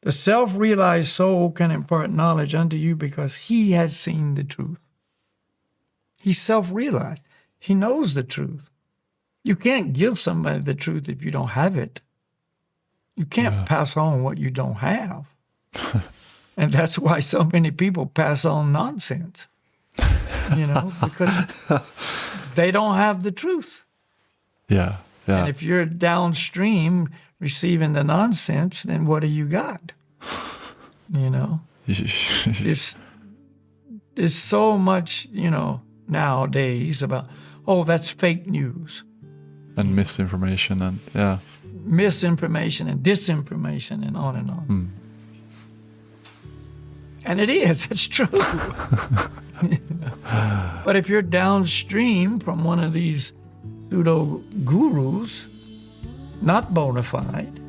The self-realized soul can impart knowledge unto you because he has seen the truth. He's self-realized. He knows the truth. You can't give somebody the truth if you don't have it. You can't pass on what you don't have. And that's why so many people pass on nonsense, because they don't have the truth. Yeah. And if you're downstream receiving the nonsense, then what do you got? There's so much, nowadays about, that's fake news. And misinformation and, Misinformation and disinformation and on and on. And it is, it's true. But if you're downstream from one of these pseudo-gurus, not bona-fide,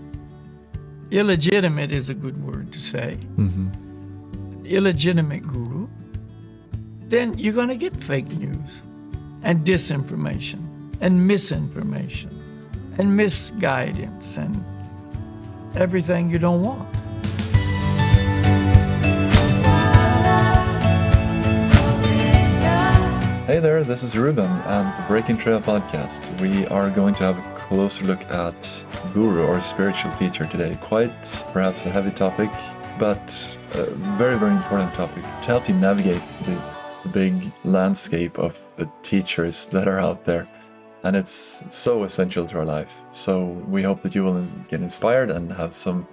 illegitimate is a good word to say, illegitimate guru, then you're going to get fake news and disinformation and misinformation and misguidance and everything you don't want. Hey there, this is Ruben and the Breaking Trail podcast. We are going to have a closer look at guru or spiritual teacher today. Quite perhaps a heavy topic, but a very, very important topic to help you navigate the big landscape of the teachers that are out there. And it's so essential to our life. So we hope that you will get inspired and have some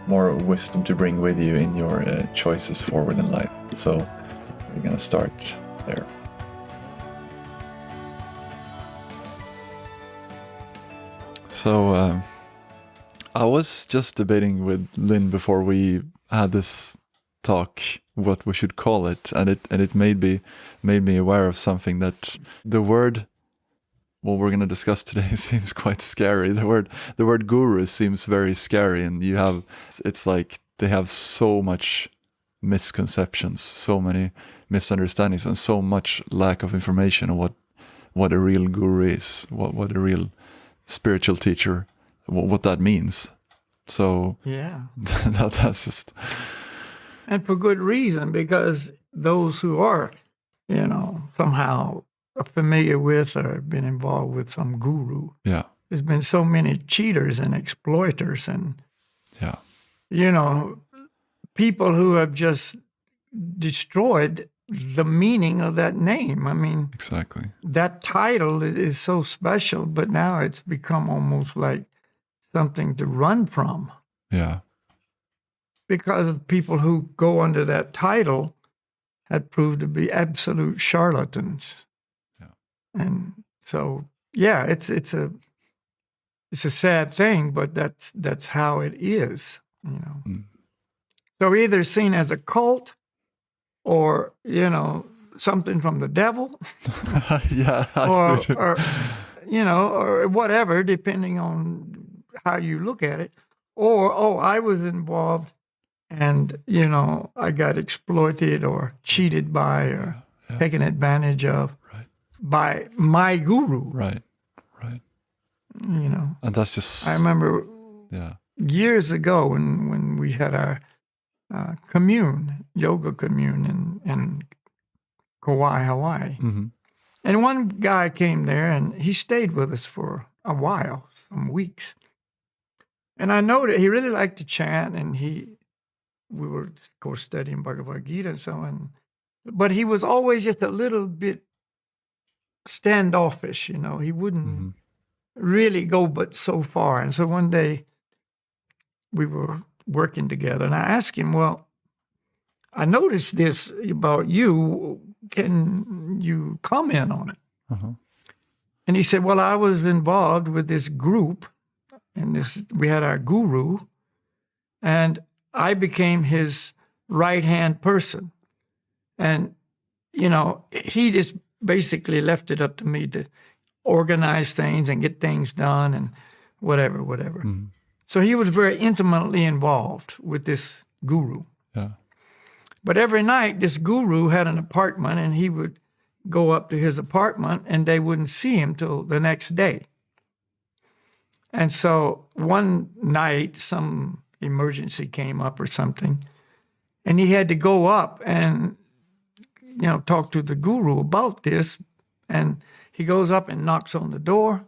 more wisdom to bring with you in your choices forward in life. So we're going to start there. So I was just debating with Lynn before we had this talk what we should call it, and it made me aware of something, that the word what we're going to discuss today seems quite scary. The word guru seems very scary, and it's like they have so much misconceptions, so many misunderstandings, and so much lack of information on what a real guru is, what a real spiritual teacher, what that means. So that's just, and for good reason, because those who are, somehow familiar with or been involved with some guru. Yeah. There's been so many cheaters and exploiters and, people who have just destroyed the meaning of that name. I mean, exactly. That title is so special, but now it's become almost like something to run from. Yeah. Because people who go under that title had proved to be absolute charlatans. Yeah. And so, it's a sad thing, but that's how it is, So either seen as a cult or, something from the devil. or whatever, depending on how you look at it. Or, I was involved and, I got exploited or cheated by or taken advantage of by my guru. Right. And that's just... I remember years ago when we had our yoga commune in Kauai, Hawaii. Mm-hmm. And one guy came there and he stayed with us for a while, some weeks. And I noticed he really liked to chant, and we were, of course, studying Bhagavad-Gita and so on. But he was always just a little bit standoffish, He wouldn't really go but so far. And so one day we were working together, and I asked him, well, I noticed this about you. Can you comment on it? Uh-huh. And he said, well, I was involved with this group, and we had our guru, and I became his right-hand person. And, he just basically left it up to me to organize things and get things done and whatever. Mm-hmm. So he was very intimately involved with this guru. Yeah. But every night, this guru had an apartment, and he would go up to his apartment, and they wouldn't see him till the next day. And so one night, some emergency came up or something. And he had to go up and, talk to the guru about this. And he goes up and knocks on the door.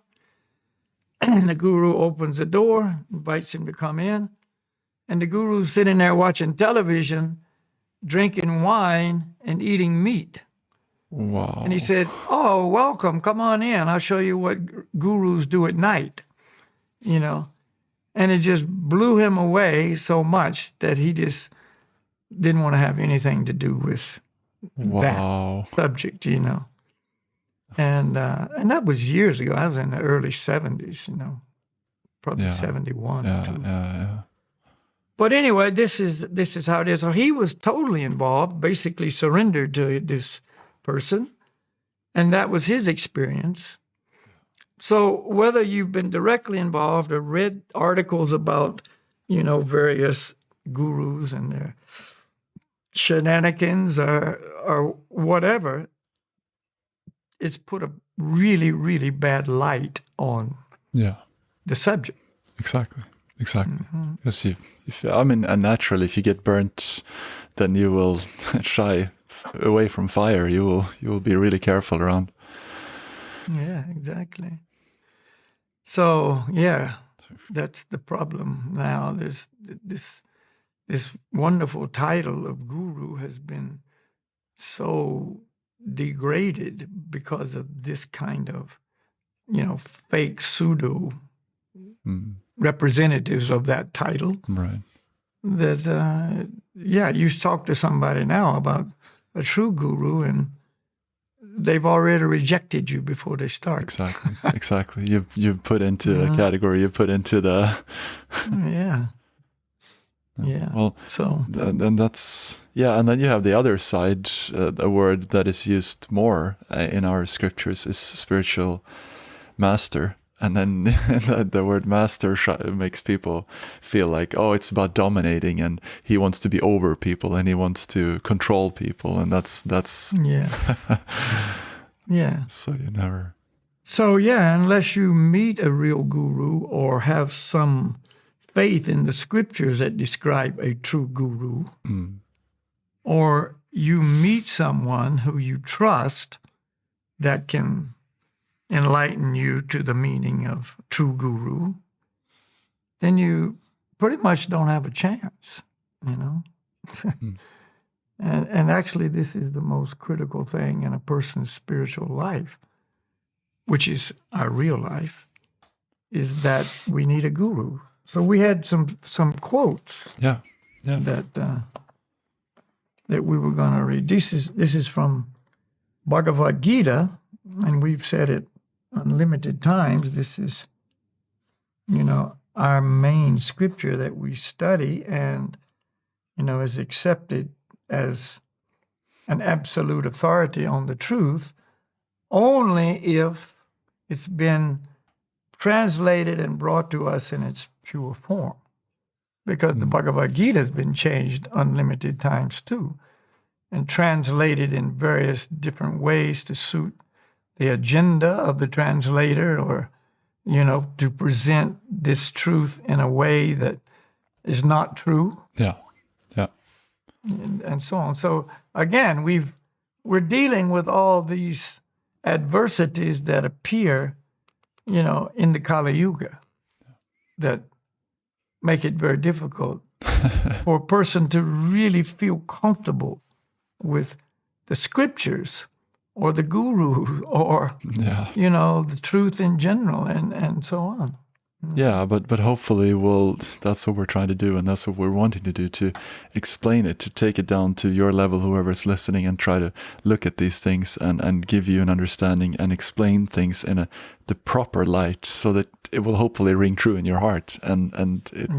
And the guru opens the door, invites him to come in. And the guru's sitting there watching television, drinking wine, and eating meat. Wow. And he said, "Oh, welcome. Come on in. I'll show you what gurus do at night." And it just blew him away so much that he just didn't want to have anything to do with that subject, And that was years ago. I was in the early 70s, probably 71 or 2. Yeah. But anyway, this is how it is. So he was totally involved, basically surrendered to this person, and that was his experience. So whether you've been directly involved or read articles about, various gurus and their shenanigans or whatever, it's put a really, really bad light on the subject. Exactly. Because and naturally, if you get burnt, then you will shy away from fire. You will be really careful around. Yeah, exactly. So that's the problem now. This wonderful title of guru has been so degraded because of this kind of, fake pseudo representatives of that title. Right. That, you talk to somebody now about a true guru and they've already rejected you before they start. Exactly. You've put into a category. You put into the. Yeah. Well, so then that's and then you have the other side. A word that is used more in our scriptures is spiritual master. And then the word master makes people feel like, it's about dominating, and he wants to be over people, and he wants to control people, and that's yeah. So you never. So unless you meet a real guru or have some faith in the scriptures that describe a true guru, or you meet someone who you trust that can enlighten you to the meaning of true guru, then you pretty much don't have a chance, And actually, this is the most critical thing in a person's spiritual life, which is our real life, is that we need a guru. So we had some quotes that we were going to read. This is from Bhagavad-Gita, and we've said it unlimited times. This is, our main scripture that we study and, is accepted as an absolute authority on the truth only if it's been translated and brought to us in its pure form. Because the Bhagavad-Gita has been changed unlimited times too, and translated in various different ways to suit the agenda of the translator, or, to present this truth in a way that is not true. Yeah. And so on. So again, we're dealing with all these adversities that appear, in the Kali Yuga, that make it very difficult for a person to really feel comfortable with the scriptures or the guru or, the truth in general and so on. Yeah, but hopefully that's what we're trying to do, and that's what we're wanting to do, to explain it, to take it down to your level, whoever's listening, and try to look at these things and give you an understanding and explain things in the proper light, so that it will hopefully ring true in your heart and it,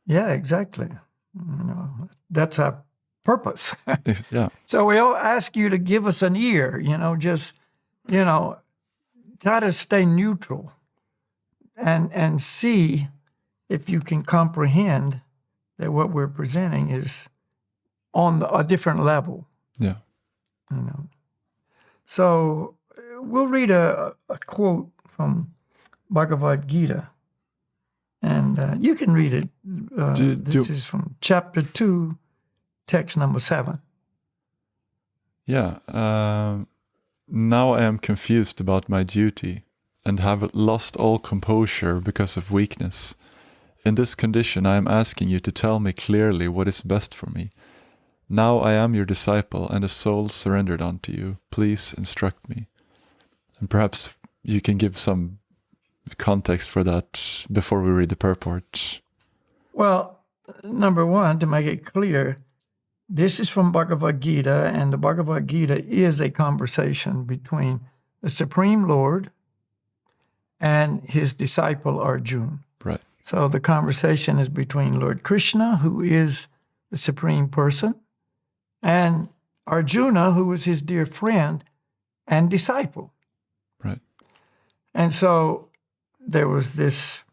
Yeah, exactly. That's our purpose. Yeah. So we all ask you to give us an ear, try to stay neutral and see if you can comprehend that what we're presenting is on a different level. Yeah. So we'll read a quote from Bhagavad-Gita. And you can read it. This is from chapter 2, text number 7. Yeah. Now I am confused about my duty and have lost all composure because of weakness. In this condition, I am asking you to tell me clearly what is best for me. Now I am your disciple and a soul surrendered unto you. Please instruct me. And perhaps you can give some context for that before we read the purport. Well, number one, to make it clear, this is from Bhagavad-Gita, and the Bhagavad-Gita is a conversation between the Supreme Lord and his disciple Arjuna. Right. So the conversation is between Lord Krishna, who is the supreme person, and Arjuna, who was his dear friend and disciple. Right. And so there was this,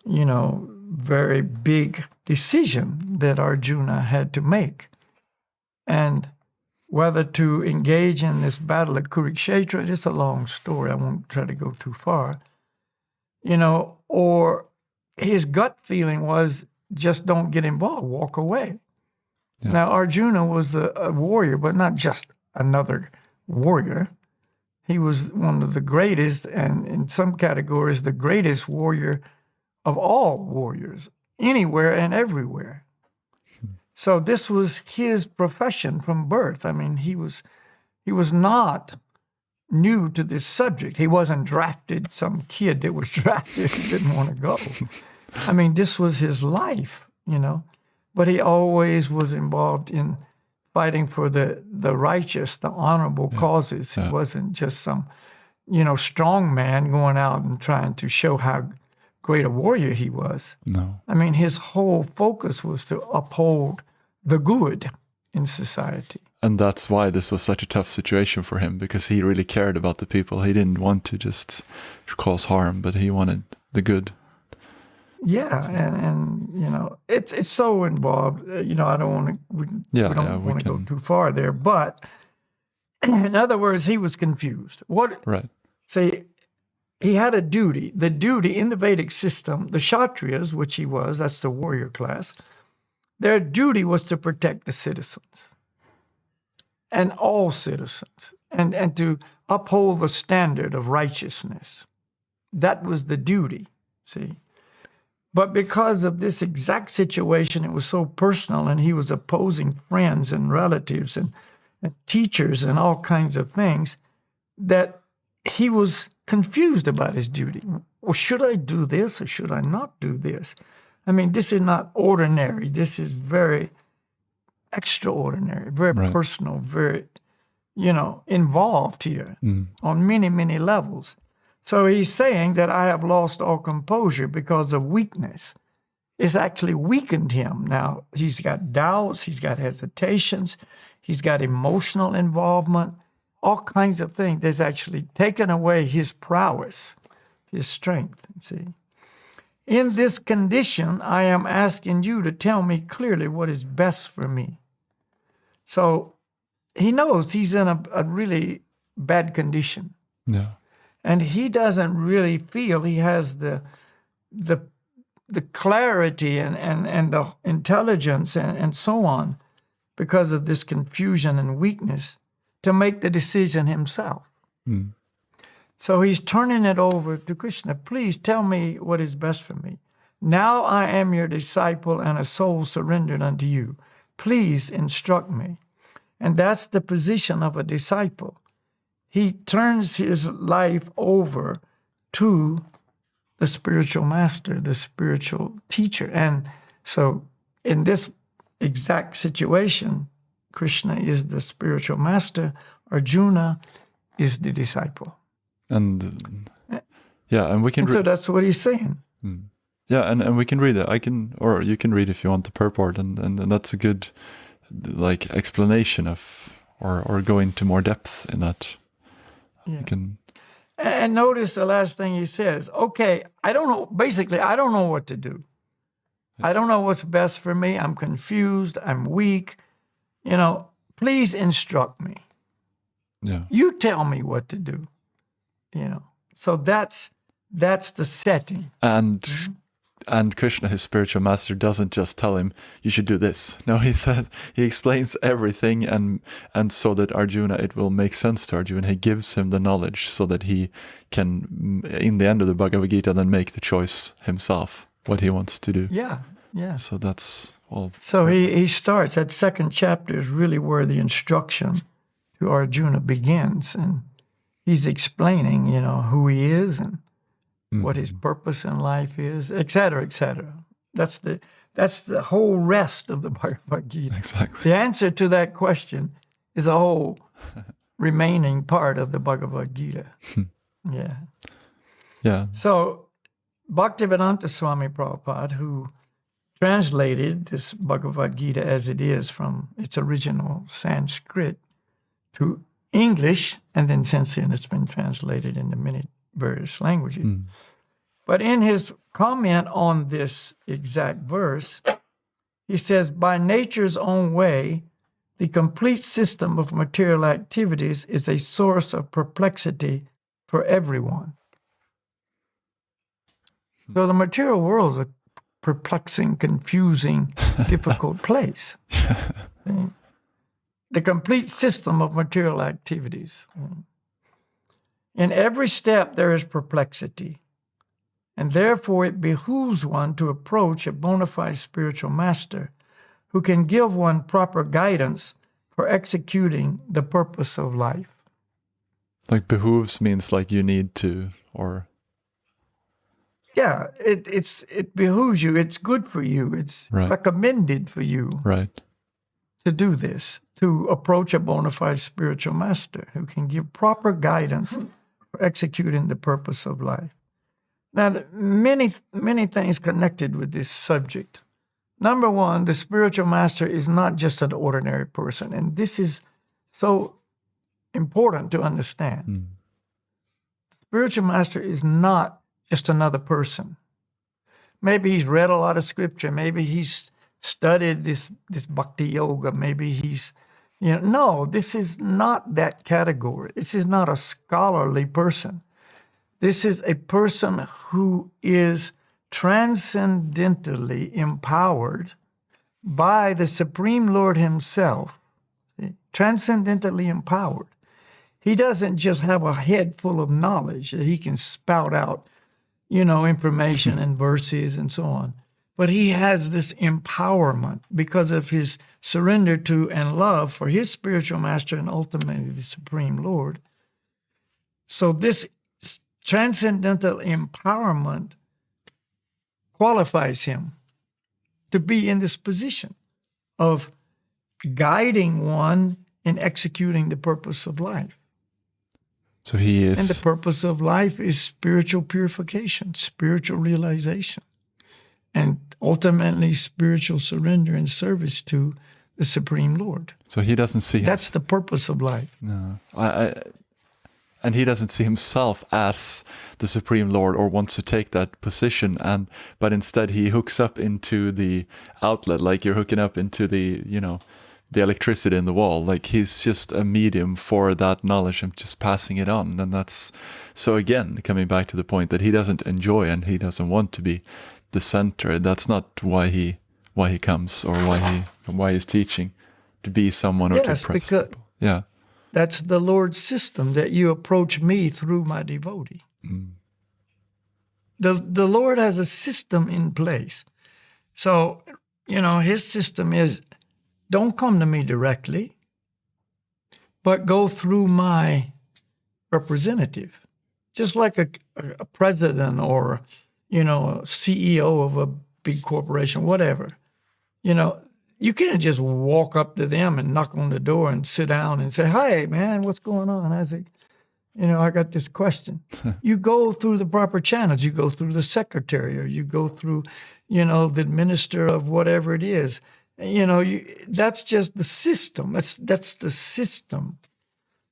very big decision that Arjuna had to make. And whether to engage in this battle at Kurukshetra, it's a long story. I won't try to go too far. Or his gut feeling was just don't get involved, walk away. Yeah. Now, Arjuna was a warrior, but not just another warrior. He was one of the greatest, and in some categories, the greatest warrior of all warriors, anywhere and everywhere. So this was his profession from birth. I mean, he was not new to this subject. He wasn't drafted, some kid that was drafted and didn't want to go. I mean, this was his life, But he always was involved in fighting for the righteous, the honorable causes. He wasn't just some, strong man going out and trying to show how great a warrior he was. No. I mean, his whole focus was to uphold the good in society. And that's why this was such a tough situation for him, because he really cared about the people. He didn't want to just cause harm, but he wanted the good. Yeah, and it's so involved. I don't want to. We don't want to go too far there. But in other words, he was confused. Right. See, he had a duty. The duty in the Vedic system, the Kshatriyas, which he was, that's the warrior class, their duty was to protect the citizens and all citizens and to uphold the standard of righteousness. That was the duty, see. But because of this exact situation, it was so personal, and he was opposing friends and relatives and teachers and all kinds of things, that he was confused about his duty. Well, should I do this or should I not do this? I mean, this is not ordinary. This is very extraordinary, very personal, very, involved here on many, many levels. So he's saying that I have lost all composure because of weakness. It's actually weakened him. Now, he's got doubts, he's got hesitations, he's got emotional involvement, all kinds of things that's actually taken away his prowess, his strength, see. In this condition, I am asking you to tell me clearly what is best for me. So he knows he's in a really bad condition. Yeah. And he doesn't really feel he has the clarity and the intelligence and so on because of this confusion and weakness to make the decision himself. So he's turning it over to Krishna. Please tell me what is best for me. Now I am your disciple and a soul surrendered unto you. Please instruct me. And that's the position of a disciple. He turns his life over to the spiritual master, the spiritual teacher. And so in this exact situation, Krishna is the spiritual master, Arjuna is the disciple. And and we can so that's what he's saying. Yeah, and we can read it. Or you can read if you want the purport, and that's a good explanation of or go into more depth in that. Yeah. You can. And notice the last thing he says. Okay, I don't know. Basically, I don't know what to do. I don't know what's best for me. I'm confused. I'm weak. Please instruct me. Yeah. You tell me what to do. So that's the setting. And and Krishna, his spiritual master, doesn't just tell him, you should do this. No, he explains everything, and so that Arjuna, it will make sense to Arjuna. He gives him the knowledge so that he can, in the end of the Bhagavad-Gita, then make the choice himself, what he wants to do. Yeah, yeah. So that's all. So he starts, that second chapter is really where the instruction to Arjuna begins. And he's explaining, who he is and what his purpose in life is, et cetera, et cetera. That's the whole rest of the Bhagavad-Gita. Exactly. The answer to that question is a whole remaining part of the Bhagavad-Gita. Yeah. Yeah. So Bhaktivedanta Swami Prabhupada, who translated this Bhagavad-Gita as it is from its original Sanskrit to English, and then since then it's been translated into many various languages. But in his comment on this exact verse, he says, by nature's own way, the complete system of material activities is a source of perplexity for everyone. So the material world is a perplexing, confusing, difficult place. The complete system of material activities. In every step, there is perplexity, and therefore it behooves one to approach a bona-fide spiritual master who can give one proper guidance for executing the purpose of life. Like behooves means like you need to, or... Yeah, it behooves you. It's good for you. It's recommended for you to do this, to approach a bona fide spiritual master who can give proper guidance for executing the purpose of life. Now, many things connected with this subject. Number one, the spiritual master is not just an ordinary person, and this is so important to understand. The spiritual master is not just another person. Maybe he's read a lot of scripture. Maybe he's studied this bhakti yoga. Maybe he's, no, this is not that category. This is not a scholarly person. This is a person who is transcendentally empowered by the Supreme Lord himself. Transcendentally empowered. He doesn't just have a head full of knowledge that he can spout out information and verses and so on. But he has this empowerment because of his surrender to and love for his spiritual master and ultimately the Supreme Lord. So this transcendental empowerment qualifies him to be in this position of guiding one in executing the purpose of life. So he is... And the purpose of life is spiritual purification, spiritual realization, and ultimately spiritual surrender and service to the Supreme Lord. So he doesn't see... That's the purpose of life. No. And he doesn't see himself as the Supreme Lord or wants to take that position, but instead he hooks up into the outlet, like you're hooking up into the electricity in the wall. Like he's just a medium for that knowledge and just passing it on. And that's, so again, coming back to the point that he doesn't enjoy and he doesn't want to be the center. That's not why he comes or why he's teaching, to be someone or to impress people. Yeah. That's the Lord's system, that you approach me through my devotee. The Lord has a system in place. So, his system is, don't come to me directly, but go through my representative. Just like a president or, a CEO of a big corporation, whatever. You can't just walk up to them and knock on the door and sit down and say, hey, man, what's going on? I say, I got this question. You go through the proper channels. You go through the secretary, or you go through, the minister of whatever it is. That's just the system. That's the system.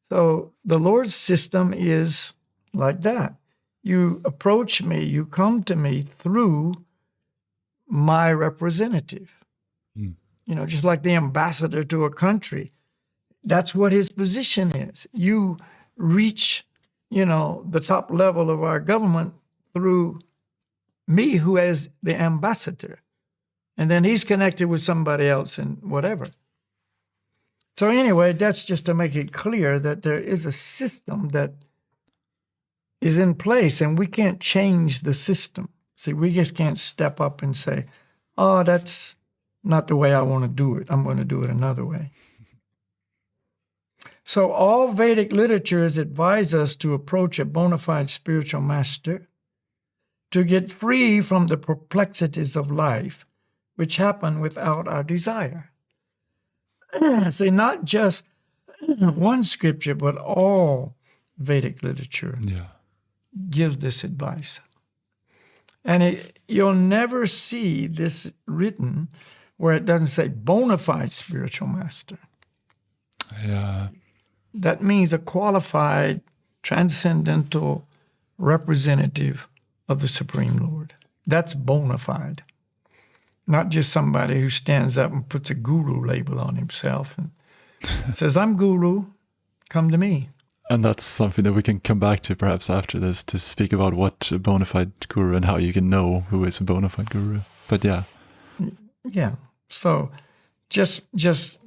So the Lord's system is like that. You approach me, you come to me through my representative. Just like the ambassador to a country. That's what his position is. You reach, the top level of our government through me who is the ambassador. And then he's connected with somebody else and whatever. So anyway, that's just to make it clear that there is a system that is in place, and we can't change the system. See, we just can't step up and say, oh, that's not the way I want to do it. I'm going to do it another way. So all Vedic literatures advise us to approach a bona fide spiritual master to get free from the perplexities of life, which happen without our desire. See, not just one scripture, but all Vedic literature gives this advice. And you'll never see this written where it doesn't say bona fide spiritual master. Yeah. That means a qualified, transcendental representative of the Supreme Lord. That's bona fide. Not just somebody who stands up and puts a guru label on himself and says, I'm guru, come to me. And that's something that we can come back to perhaps after this, to speak about what a bona fide guru and how you can know who is a bona fide guru. But yeah. Yeah. So just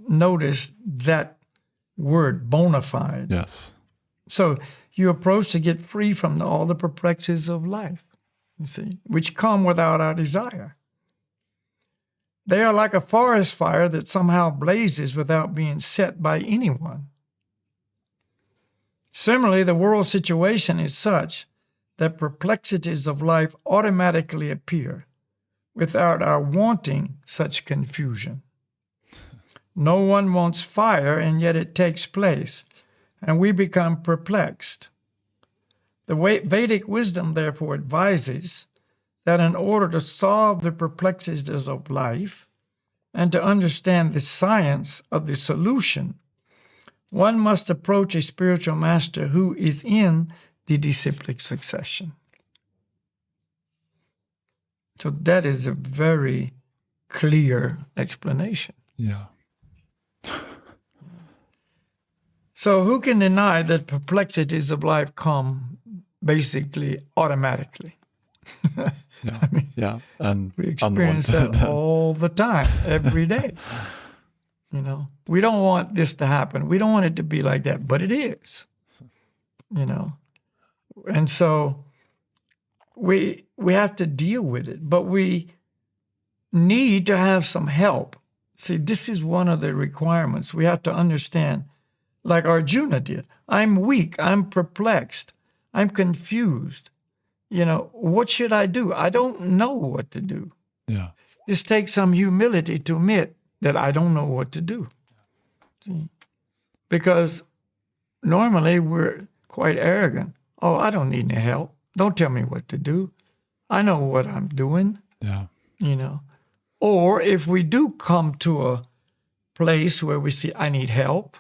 notice that word, bona fide. Yes. So you approach to get free from all the perplexities of life, you see, which come without our desire. They are like a forest fire that somehow blazes without being set by anyone. Similarly, the world situation is such that perplexities of life automatically appear without our wanting such confusion. No one wants fire, and yet it takes place, and we become perplexed. The Vedic wisdom, therefore, advises that in order to solve the perplexities of life and to understand the science of the solution, one must approach a spiritual master who is in the disciplic succession. So that is a very clear explanation. Yeah. So who can deny that perplexities of life come basically automatically? Yeah. I mean, yeah. And we experience that all the time, every day. You know, we don't want this to happen. We don't want it to be like that, but it is. You know, and so we have to deal with it, but we need to have some help. See, this is one of the requirements. We have to understand, like Arjuna did. I'm weak. I'm perplexed. I'm confused. You know, what should I do? I don't know what to do. Yeah. This takes some humility to admit that I don't know what to do. See? Because normally we're quite arrogant. Oh, I don't need any help. Don't tell me what to do. I know what I'm doing. Yeah. You know. Or if we do come to a place where we see I need help,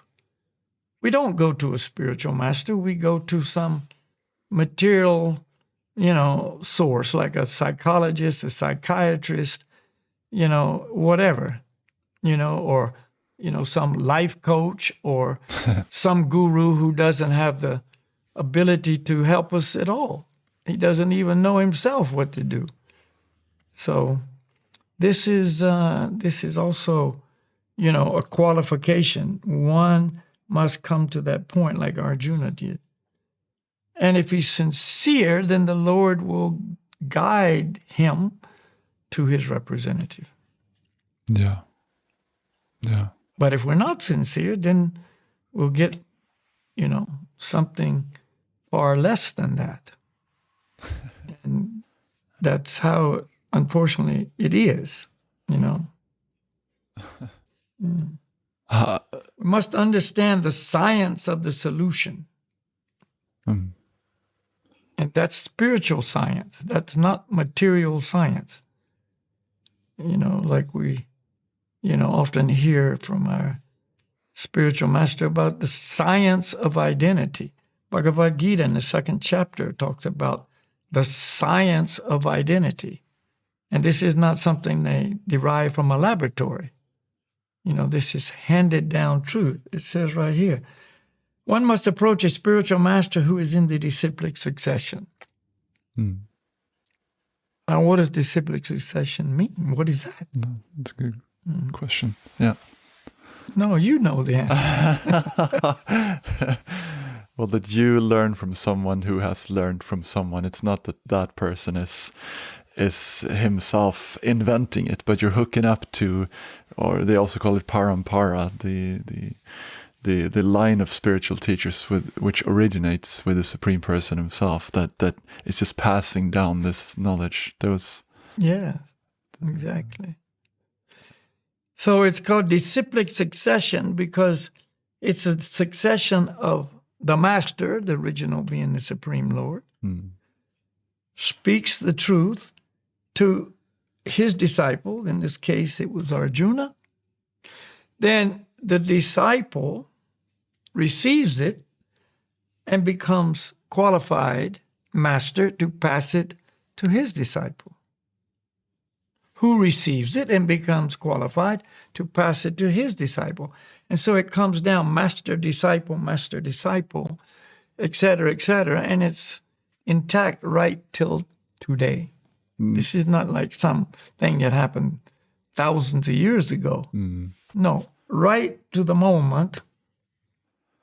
we don't go to a spiritual master. We go to some material, source, like a psychologist, a psychiatrist, whatever, or, some life coach or some guru who doesn't have the ability to help us at all. He doesn't even know himself what to do. So this is also, a qualification. One must come to that point like Arjuna did. And if he's sincere, then the Lord will guide him to his representative. Yeah. Yeah. But if we're not sincere, then we'll get, something far less than that. And that's how, unfortunately, it is, We must understand the science of the solution. And that's spiritual science. That's not material science. Like we, often hear from our spiritual master about the science of identity. Bhagavad-Gita in the 2nd chapter talks about the science of identity. And this is not something they derive from a laboratory. This is handed down truth. It says right here, one must approach a spiritual master who is in the disciplic succession. Now, what does disciplic succession mean? What is that? No, that's a good question. Yeah. No, you know the answer. Well, that you learn from someone who has learned from someone. It's not that that person is himself inventing it, but you're hooking up to, or they also call it parampara, the line of spiritual teachers which originates with the Supreme Person himself. That is just passing down this knowledge. Yeah, exactly. So it's called disciplic succession because it's a succession of the Master, the original being the Supreme Lord, speaks the truth to his disciple. In this case, it was Arjuna. Then the disciple receives it and becomes qualified master to pass it to his disciple, who receives it and becomes qualified to pass it to his disciple. And so it comes down master, disciple, et cetera, and it's intact right till today. This is not like something that happened thousands of years ago. No, right to the moment,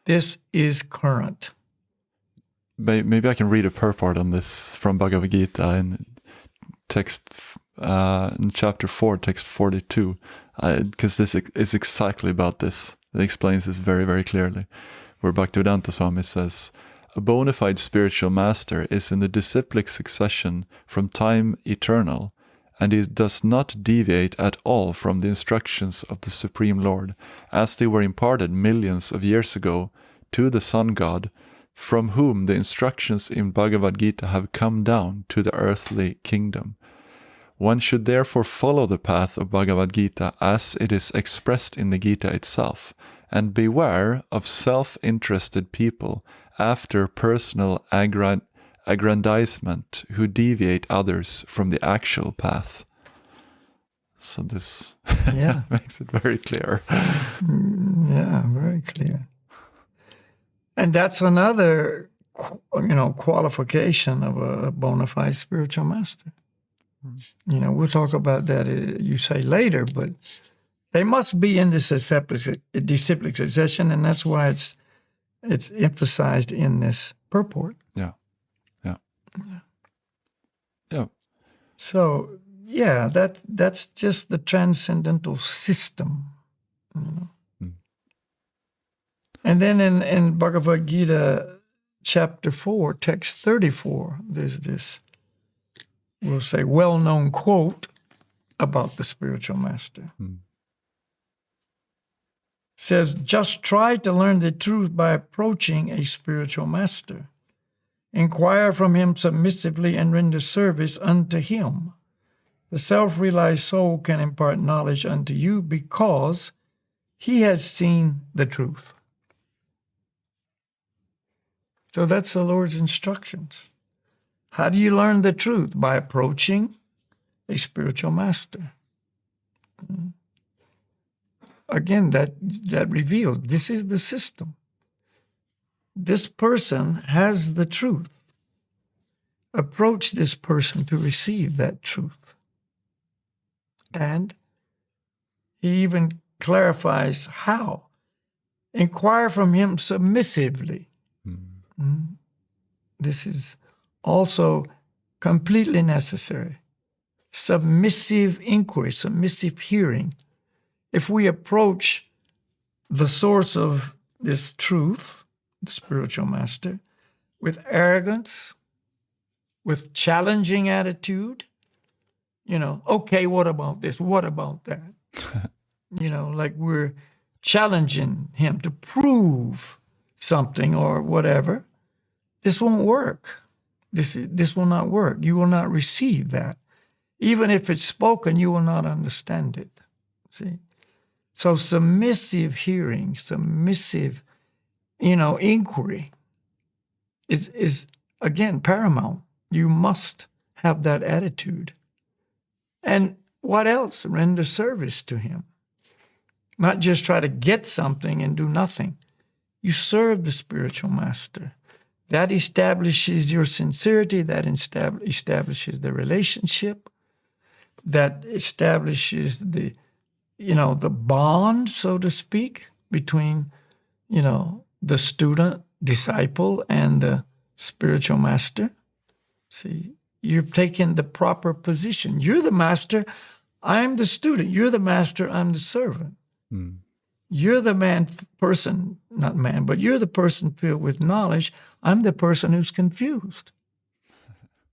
this is current. Maybe I can read a purport on this from Bhagavad-Gita in text in chapter 4, text 42, because this is exactly about this. It explains this very, very clearly, where Bhaktivedanta Swami says, a bona-fide spiritual master is in the disciplic succession from time eternal, and he does not deviate at all from the instructions of the Supreme Lord, as they were imparted millions of years ago to the Sun God, from whom the instructions in Bhagavad-Gita have come down to the earthly kingdom. One should therefore follow the path of Bhagavad-Gita as it is expressed in the Gita itself, and beware of self-interested people after personal aggrandizement who deviate others from the actual path. So this makes it very clear. Yeah, very clear. And that's another, qualification of a bona fide spiritual master. We'll talk about that, you say, later, but they must be in this disciplic succession, and that's why it's emphasized in this purport. Yeah. So, that's just the transcendental system. And then in Bhagavad-Gita, chapter 4, text 34, there's this, we'll say, well-known quote about the spiritual master. Says, just try to learn the truth by approaching a spiritual master. Inquire from him submissively and render service unto him. The self-realized soul can impart knowledge unto you because he has seen the truth. So that's the Lord's instructions. How do you learn the truth? By approaching a spiritual master. Again, that reveals this is the system. This person has the truth. Approach this person to receive that truth. And he even clarifies how. Inquire from him submissively. This is also completely necessary. Submissive inquiry, submissive hearing. If we approach the source of this truth, the spiritual master, with arrogance, with challenging attitude, okay, what about this? What about that? Like we're challenging him to prove something or whatever, this won't work. This will not work. You will not receive that. Even if it's spoken, you will not understand it. See? So submissive hearing, submissive, inquiry is again paramount. You must have that attitude. And what else? Render service to him. Not just try to get something and do nothing. You serve the spiritual master. That establishes your sincerity, that establishes the relationship, that establishes the bond, so to speak, between, the student, disciple, and the spiritual master. See, you've taken the proper position. You're the master, I'm the student. You're the master, I'm the servant. Mm. You're the but you're the person filled with knowledge. I'm the person who's confused.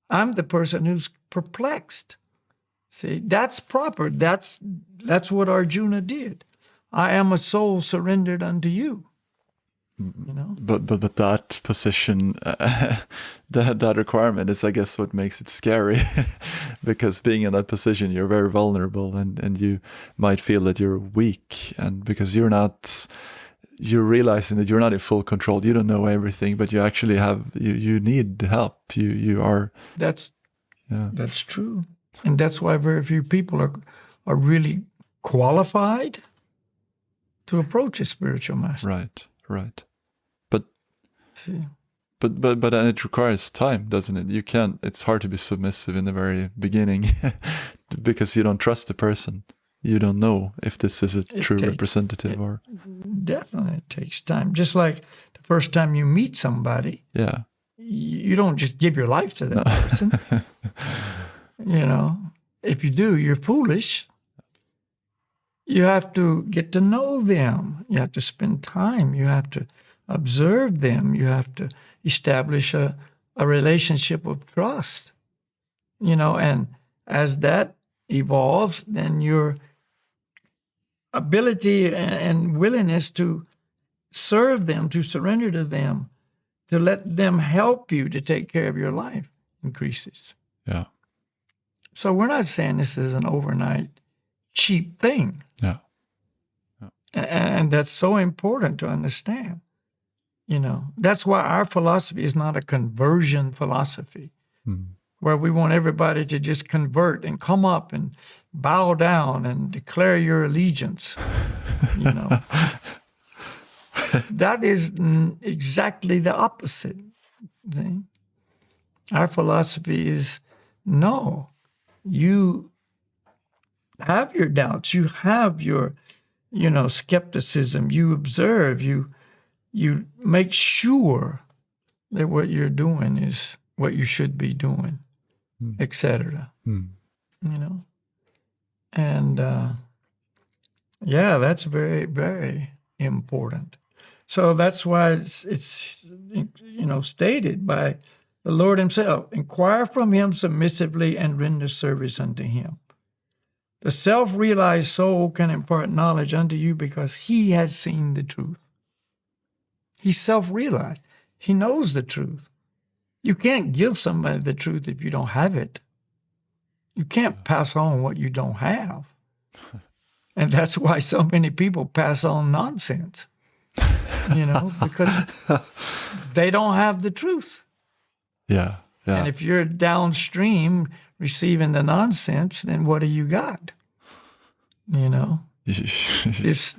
I'm the person who's perplexed. See, that's proper. That's what Arjuna did. I am a soul surrendered unto you. But that position, that requirement is, I guess, what makes it scary. Because being in that position, you're very vulnerable, and you might feel that you're weak, and because you're realizing that you're not in full control. You don't know everything, but you actually you need help. You are. That's true, and that's why very few people are really qualified to approach a spiritual master. Right. See. But it requires time, doesn't it? You can't. It's hard to be submissive in the very beginning because you don't trust the person. You don't know if this is a true representative or. Definitely, it takes time. Just like the first time you meet somebody. Yeah. You don't just give your life to that person. If you do, you're foolish. You have to get to know them. You have to spend time. You have to observe them. You have to establish a relationship of trust. And as that evolves, then your ability and willingness to serve them, to surrender to them, to let them help you to take care of your life increases. Yeah. So we're not saying this is an overnight cheap thing. Yeah. And that's so important to understand. That's why our philosophy is not a conversion philosophy, where we want everybody to just convert and come up and bow down and declare your allegiance. That is exactly the opposite. See? Our philosophy is, no, you have your doubts, you have your, skepticism, you observe, you make sure that what you're doing is what you should be doing, etc. And that's very, very important. So that's why it's stated by the Lord himself, inquire from him submissively and render service unto him. The self-realized soul can impart knowledge unto you because he has seen the truth. He's self-realized. He knows the truth. You can't give somebody the truth if you don't have it. You can't pass on what you don't have. And that's why so many people pass on nonsense, because they don't have the truth. Yeah. And if you're downstream receiving the nonsense, then what do you got? There's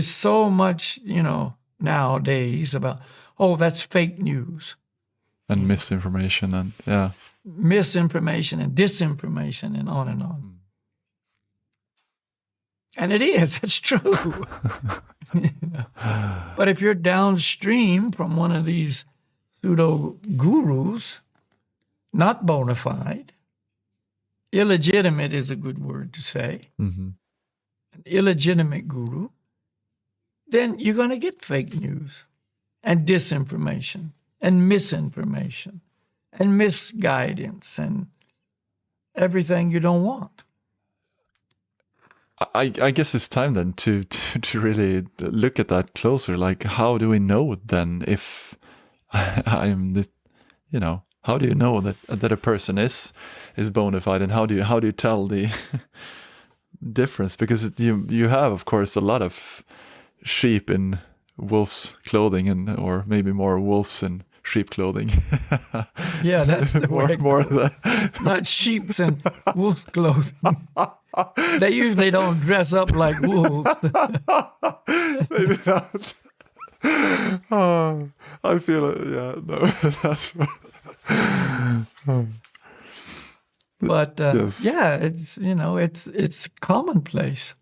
so much, nowadays about, that's fake news. And misinformation and, misinformation and disinformation and on and on. And it is, it's true. But if you're downstream from one of these pseudo-gurus, not bona fide, illegitimate is a good word to say, an illegitimate guru, then you're going to get fake news and disinformation and misinformation and misguidance and everything you don't want. I guess it's time then to really look at that closer. Like, how do we know then if I'm the, how do you know that a person is bona fide, and how do you tell the difference? Because you have, of course, a lot of sheep in wolves' clothing, or maybe more wolves in sheep clothing. Yeah, that's the more of that. Not sheeps and wolf clothing. They usually don't dress up like wolves. Maybe not. Oh, I feel it. Yeah, no, that's right. But Yes. yeah, it's commonplace.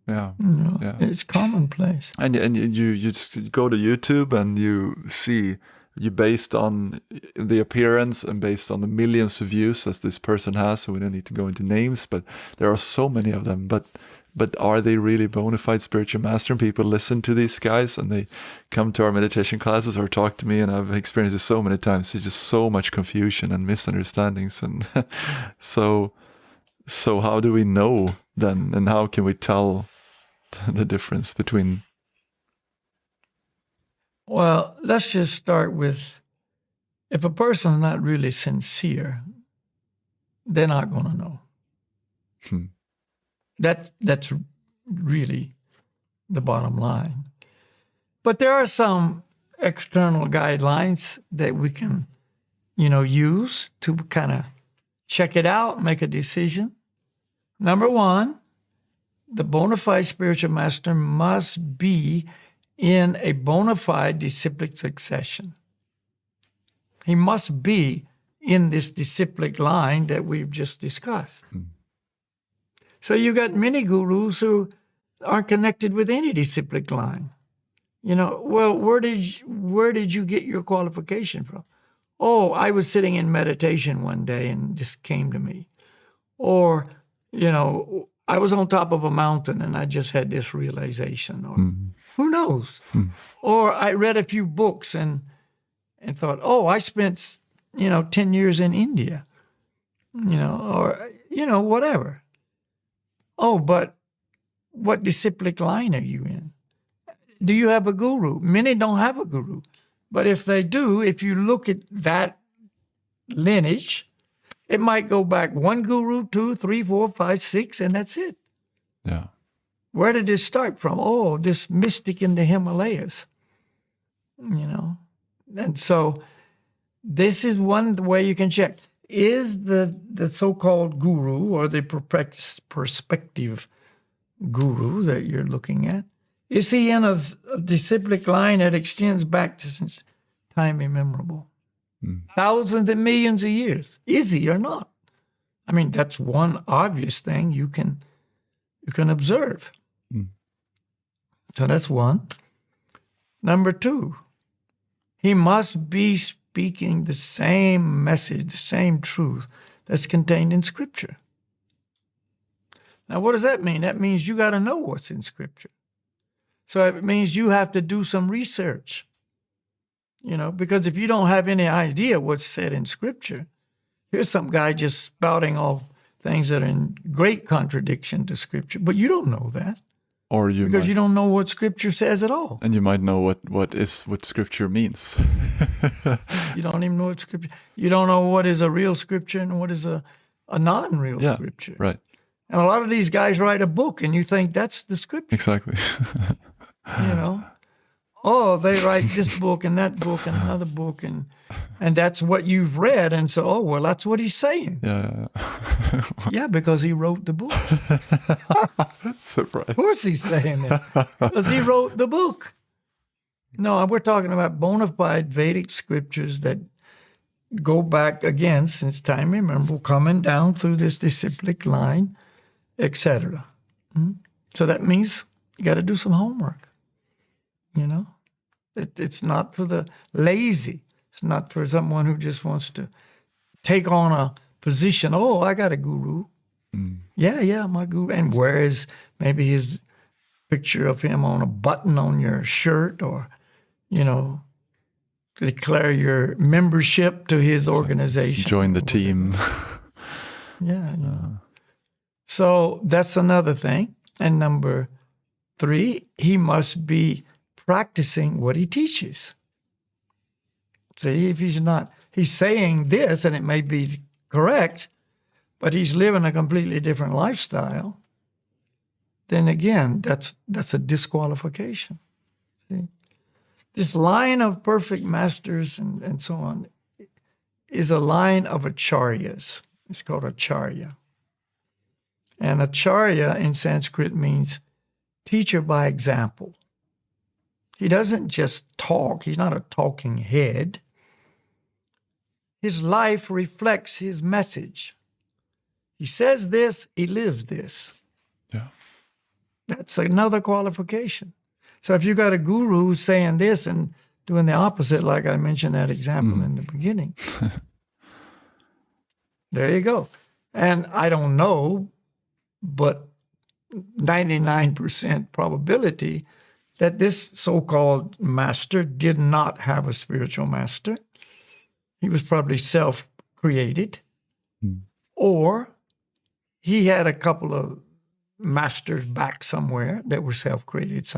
Yeah. Yeah. It's commonplace. And you just go to YouTube and you see, you based on the appearance and based on the millions of views that this person has, so we don't need to go into names, but there are so many of them. But are they really bona fide spiritual master? And people listen to these guys and they come to our meditation classes or talk to me, and I've experienced it so many times. There's just so much confusion and misunderstandings, and so how do we know then, and how can we tell the difference between? Well, let's just start with, if a person's not really sincere, they're not going to know. That's really the bottom line. But there are some external guidelines that we can, use to kind of check it out, make a decision. Number one, the bona fide spiritual master must be in a bona fide disciplic succession. He must be in this disciplic line that we've just discussed. So you got many gurus who aren't connected with any disciplic line. Well, where did you get your qualification from? Oh, I was sitting in meditation one day and it just came to me. Or, I was on top of a mountain and I just had this realization. Or who knows? Or I read a few books and thought, oh, I spent, 10 years in India, or, whatever. Oh, but what disciplic line are you in? Do you have a guru? Many don't have a guru. But if they do, if you look at that lineage, it might go back 1 guru, 2, 3, 4, 5, 6, and that's it. Yeah. Where did it start from? Oh, this mystic in the Himalayas, And so this is one way you can check. Is the so-called guru or the perspective guru that you're looking at, is he in a disciplic line that extends back to since time immemorable? Thousands and millions of years. Is he or not? I mean, that's one obvious thing you can observe. So that's one. Number 2, he must be speaking the same message, the same truth that's contained in Scripture. Now, what does that mean? That means you got to know what's in Scripture. So it means you have to do some research, because if you don't have any idea what's said in Scripture, here's some guy just spouting off things that are in great contradiction to Scripture, but you don't know that. Or you don't know what Scripture says at all. And you might know what Scripture means. You don't even know what Scripture. You don't know what is a real Scripture and what is a non-real Scripture. Right. And a lot of these guys write a book, and you think that's the Scripture. Exactly. Oh, they write this book and that book and another book, and that's what you've read, and so, oh, well, that's what he's saying. Yeah. Yeah, because he wrote the book. Surprise. Of course he's saying that, because he wrote the book. No, we're talking about bona fide Vedic scriptures that go back, again, since time immemorable, coming down through this disciplic line, etc. So that means you got to do some homework. It's not for the lazy. It's not for someone who just wants to take on a position. Oh, I got a guru. Yeah, my guru. And where is maybe his picture of him on a button on your shirt, or, declare your membership to his organization. Join the team. Yeah. So that's another thing. And number 3, he must be practicing what he teaches. See, if he's saying this, and it may be correct, but he's living a completely different lifestyle, then again, that's a disqualification. See? This line of perfect masters and so on is a line of acharyas. It's called acharya. And acharya in Sanskrit means teacher by example. He doesn't just talk. He's not a talking head. His life reflects his message. He says this, he lives this. Yeah. That's another qualification. So if you got a guru who's saying this and doing the opposite, like I mentioned that example in the beginning, there you go. And I don't know, but 99% probability that this so-called master did not have a spiritual master. He was probably self-created, or he had a couple of masters back somewhere that were self-created.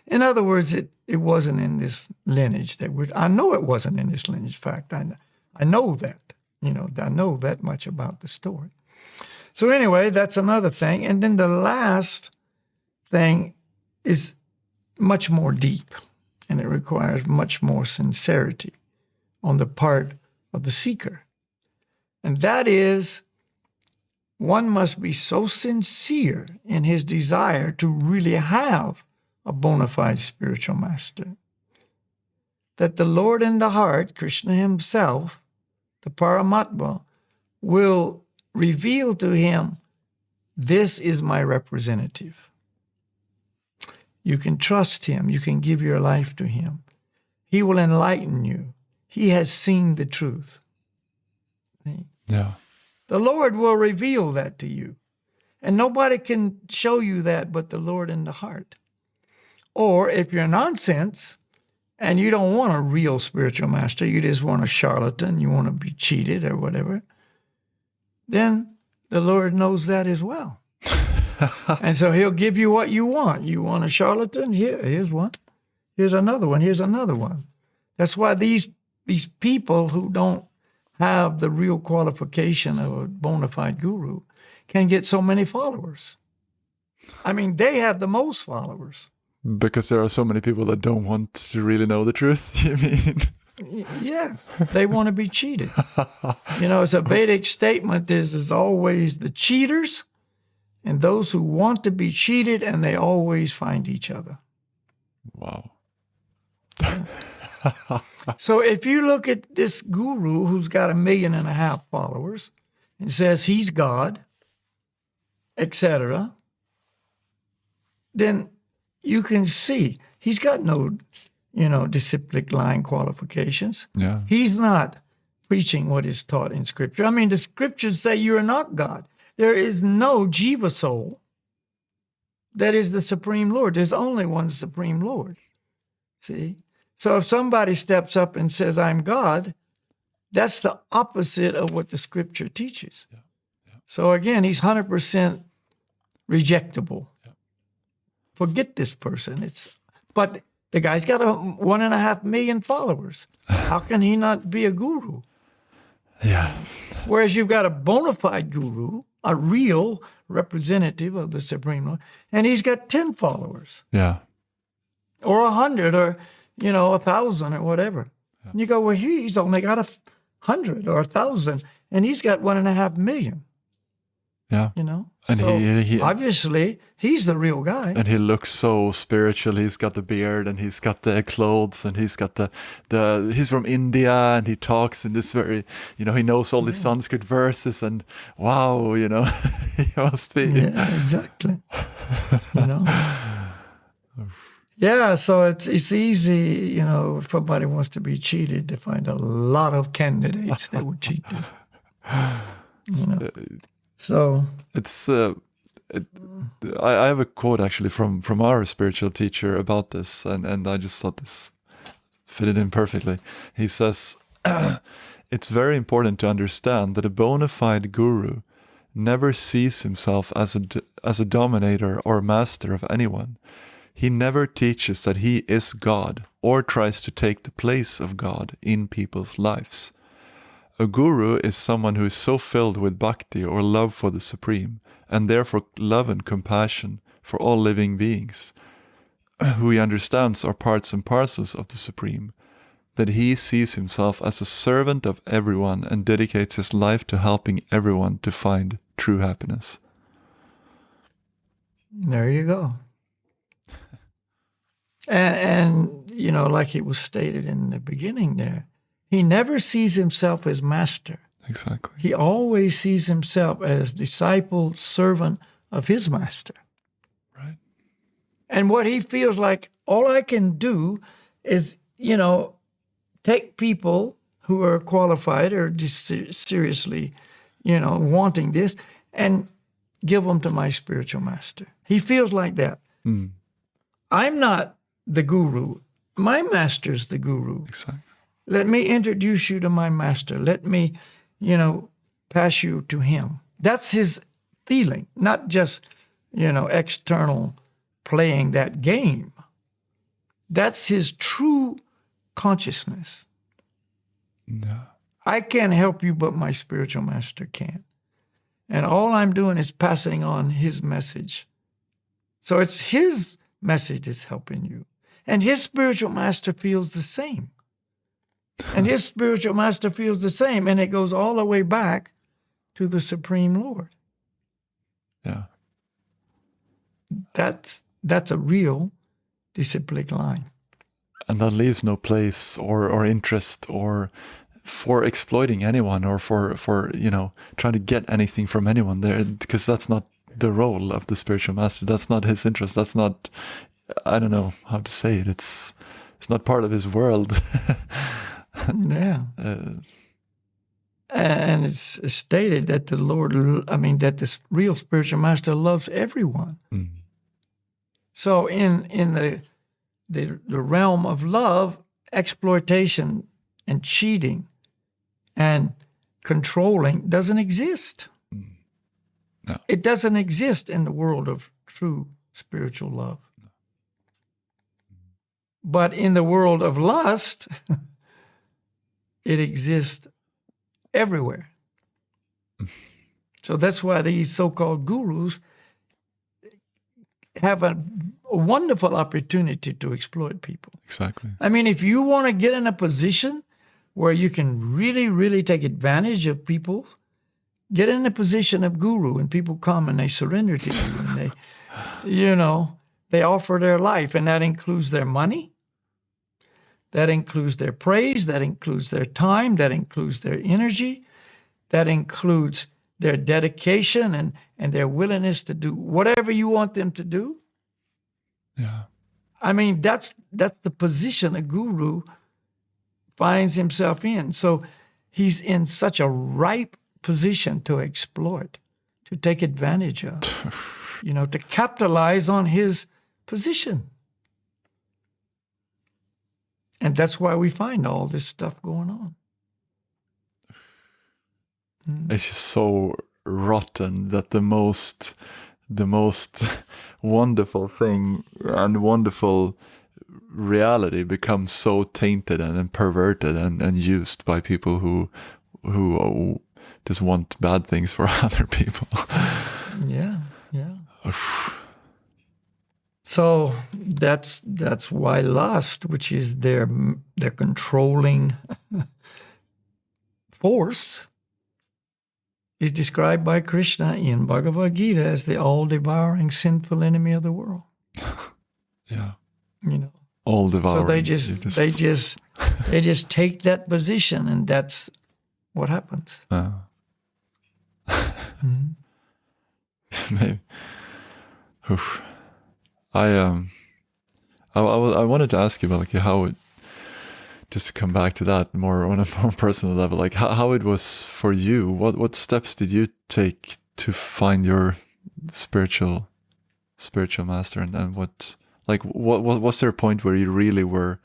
In other words, it wasn't in this lineage. I know it wasn't in this lineage. In fact, I know that. I know that much about the story. So anyway, that's another thing. And then the last thing is much more deep, and it requires much more sincerity on the part of the seeker. And that is, one must be so sincere in his desire to really have a bona fide spiritual master that the Lord in the heart, Krishna himself, the Paramatma, will reveal to him, this is my representative. You can trust him. You can give your life to him. He will enlighten you. He has seen the truth. Yeah. The Lord will reveal that to you. And nobody can show you that but the Lord in the heart. Or if you're nonsense and you don't want a real spiritual master, you just want a charlatan, you want to be cheated or whatever, then the Lord knows that as well. And so he'll give you what you want. You want a charlatan? Here's one. Here's another one. Here's another one. That's why these people who don't have the real qualification of a bona fide guru can get so many followers. I mean, they have the most followers. Because there are so many people that don't want to really know the truth, you mean? Yeah, they want to be cheated. It's a Vedic statement. There's always the cheaters and those who want to be cheated, and they always find each other. Wow. So if you look at this guru who's got 1.5 million followers and says he's God, etc., then you can see he's got no, disciplic line qualifications. Yeah. He's not preaching what is taught in Scripture. I mean, the Scriptures say you are not God. There is no jiva soul that is the Supreme Lord. There's only one Supreme Lord. See? So if somebody steps up and says, I'm God, that's the opposite of what the Scripture teaches. Yeah. Yeah. So again, he's 100% rejectable. Yeah. Forget this person. But the guy's got 1.5 million followers. How can he not be a guru? Yeah. Whereas you've got a bona fide guru, a real representative of the Supreme Lord, and he's got 10 followers. Yeah. Or 100 or 1,000 or whatever. Yeah. And you go, well, he's only got 100 or 1,000, and he's got 1.5 million. Yeah. And so he obviously he's the real guy. And he looks so spiritual. He's got the beard and he's got the clothes and he's got he's from India and he talks in this very, he knows all these Sanskrit verses and wow, he must be. Yeah, exactly. Yeah, so it's easy, if somebody wants to be cheated, to find a lot of candidates that would cheat them. So it's I have a quote actually from our spiritual teacher about this, and I just thought this fitted in perfectly. He says, "It's very important to understand that a bona fide guru never sees himself as a dominator or master of anyone. He never teaches that he is God or tries to take the place of God in people's lives. A guru is someone who is so filled with bhakti or love for the Supreme, and therefore love and compassion for all living beings, who he understands are parts and parcels of the Supreme, that he sees himself as a servant of everyone and dedicates his life to helping everyone to find true happiness." There you go. And like it was stated in the beginning there, he never sees himself as master. Exactly. He always sees himself as disciple, servant of his master. Right. And what he feels like, all I can do is, take people who are qualified or seriously, wanting this, and give them to my spiritual master. He feels like that. Mm. I'm not the guru. My master's the guru. Exactly. Let me introduce you to my master. Let me, pass you to him. That's his feeling, not just, external playing that game. That's his true consciousness. No. I can't help you, but my spiritual master can. And all I'm doing is passing on his message. So it's his message that's helping you. And his spiritual master feels the same. And his spiritual master feels the same. And it goes all the way back to the Supreme Lord. Yeah. That's a real disciplic line. And that leaves no place or interest or for exploiting anyone or for trying to get anything from anyone there, because that's not the role of the spiritual master. That's not his interest. That's not, I don't know how to say it. It's not part of his world. Yeah. And it's stated that the Lord, that the real spiritual master loves everyone. Mm. So in the realm of love, exploitation and cheating and controlling doesn't exist. Mm. No. It doesn't exist in the world of true spiritual love. No. But in the world of lust, it exists everywhere. So that's why these so-called gurus have a wonderful opportunity to exploit people. Exactly. If you want to get in a position where you can really, really take advantage of people, get in a position of guru, and people come and they surrender to you, and they offer their life, and that includes their money, that includes their praise, that includes their time, that includes their energy, that includes their dedication and their willingness to do whatever you want them to do. Yeah. That's the position a guru finds himself in. So he's in such a ripe position to exploit, to take advantage of, to capitalize on his position. And that's why we find all this stuff going on. It's just so rotten that the most wonderful thing and wonderful reality becomes so tainted and perverted and used by people who just want bad things for other people. Yeah. So that's why lust, which is their controlling force, is described by Krishna in Bhagavad-Gita as the all-devouring sinful enemy of the world. Yeah. All devouring. So they just take that position, and that's what happens. Maybe. Oof. I wanted to ask you about how it, just to come back to that more on a more personal level, like how it was for you. What steps did you take to find your spiritual master, and what was there a point where you really were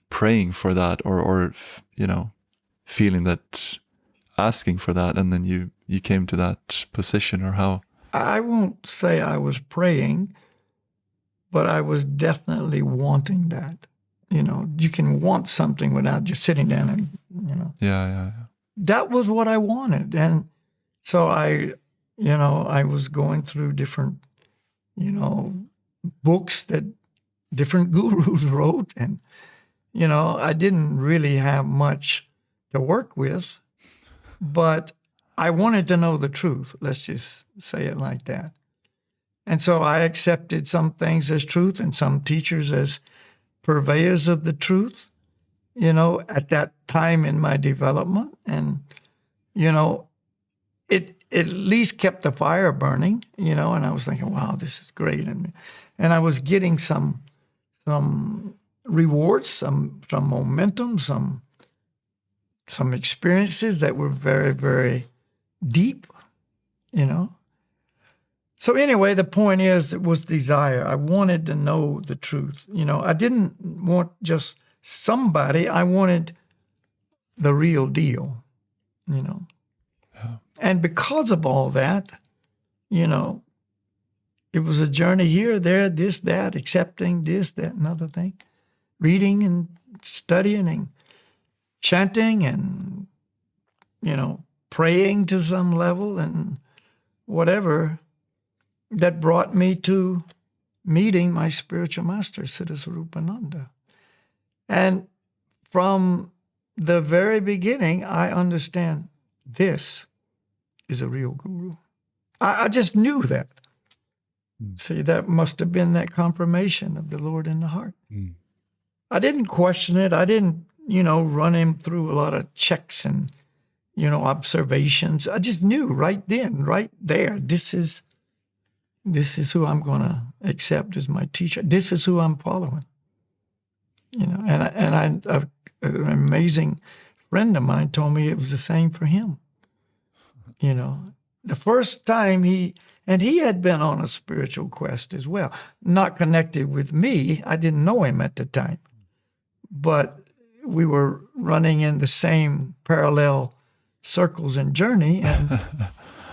praying for that, or feeling that, asking for that, and then you came to that position, or how? I won't say I was praying, but I was definitely wanting that. You can want something without just sitting down and, Yeah. That was what I wanted. And so I was going through different, books that different gurus wrote. And, I didn't really have much to work with, but I wanted to know the truth. Let's just say it like that. And so I accepted some things as truth and some teachers as purveyors of the truth, you know, at that time in my development. And, you know, it at least kept the fire burning, you know, and I was thinking, wow, this is great. And I was getting some rewards, some momentum, some experiences that were very, very deep, you know. So anyway, the point is, it was desire. I wanted to know the truth. You know, I didn't want just somebody. I wanted the real deal, you know. Yeah. And because of all that, you know, it was a journey here, there, this, that, accepting this, that, another thing, reading and studying and chanting and, you know, praying to some level and whatever, that brought me to meeting my spiritual master, Siddhasarupananda. And from the very beginning, I understand this is a real guru. I just knew that. See, that must have been that confirmation of the Lord in the heart. I didn't question it. I didn't, you know, run him through a lot of checks and, you know, observations. I just knew right then, right there, this is who I'm going to accept as my teacher. This is who I'm following. You know, and an amazing friend of mine told me it was the same for him. You know, the first time he had been on a spiritual quest as well, not connected with me. I didn't know him at the time, but we were running in the same parallel circles and journey, and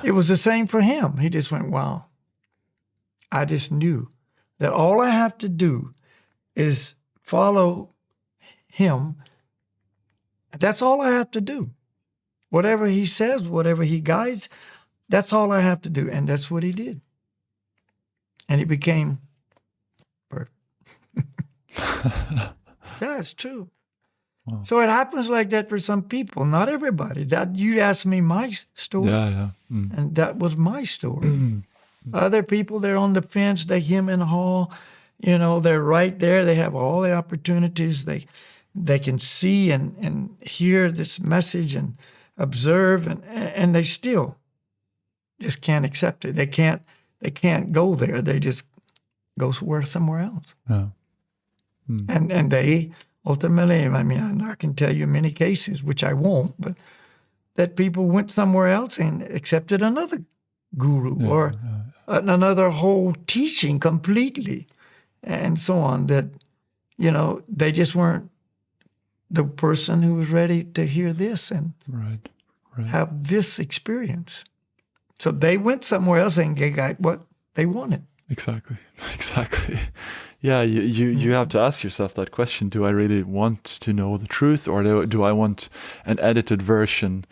it was the same for him. He just went, wow. I just knew that all I have to do is follow him. That's all I have to do. Whatever he says, whatever he guides, that's all I have to do. And that's what he did. And he became perfect. Yeah, it's true. Wow. So it happens like that for some people, not everybody. That you asked me my story. Yeah. And that was my story. Other people, they're on the fence, they hem and haw, you know, they're right there. They have all the opportunities. They can see and hear this message and observe, and they still just can't accept it. They can't go there. They just go somewhere else. Yeah. And they ultimately, I mean, I can tell you many cases, which I won't, but that people went somewhere else and accepted another guru or another whole teaching completely, and so on, that, you know, they just weren't the person who was ready to hear this and right. have this experience. So they went somewhere else and they got what they wanted. Exactly. Yeah, you have to ask yourself that question. Do I really want to know the truth, or do I want an edited version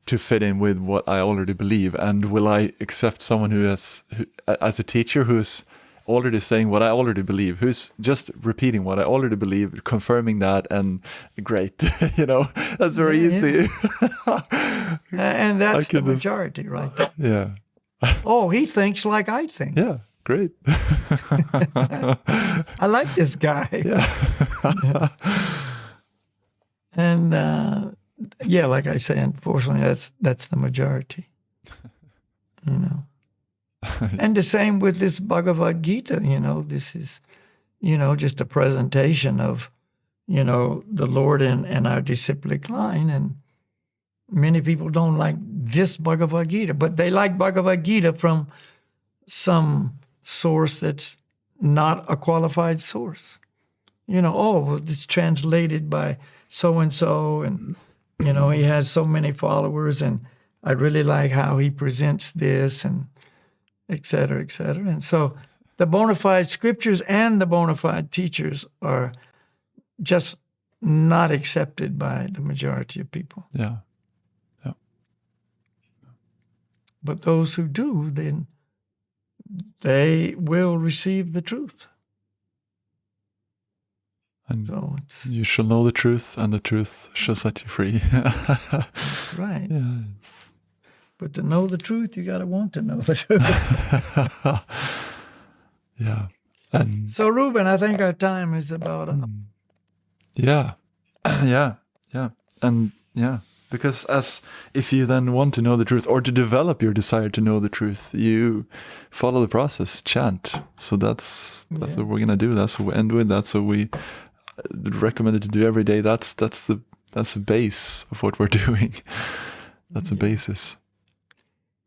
to fit in with what I already believe? And will I accept someone who as a teacher who's already saying what I already believe, who's just repeating what I already believe, confirming that, and great, you know, that's very easy. And that's the majority, right? Yeah. Oh, he thinks like I think. Yeah, great. I like this guy. Yeah. And yeah, like I say, unfortunately, that's the majority. You know. And the same with this Bhagavad-Gita, you know, this is, you know, just a presentation of, you know, the Lord in our disciplic line. And many people don't like this Bhagavad-Gita, but they like Bhagavad-Gita from some source that's not a qualified source. You know, oh, well, it's translated by so-and-so, and, you know, he has so many followers, and I really like how he presents this, and et cetera, et cetera. And so the bona fide scriptures and the bona fide teachers are just not accepted by the majority of people. Yeah. But those who do, then they will receive the truth. And so you shall know the truth, and the truth shall set you free. That's right. Yeah. But to know the truth, you got to want to know the truth. Yeah. And So, Ruben, I think our time is about up. yeah, yeah, and because if you then want to know the truth or to develop your desire to know the truth, you follow the process, chant. So that's what we're gonna do. That's what we end with. That's what we recommended to do every day. That's the base of what we're doing. That's the basis.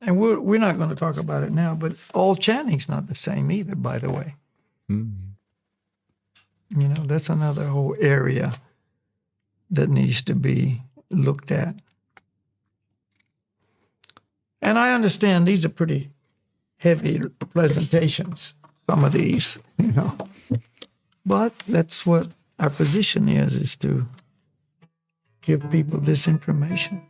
And we're not going to talk about it now, but all chanting's not the same either, by the way. That's another whole area that needs to be looked at. And I understand these are pretty heavy presentations, some of these, But that's what our position is to give people this information.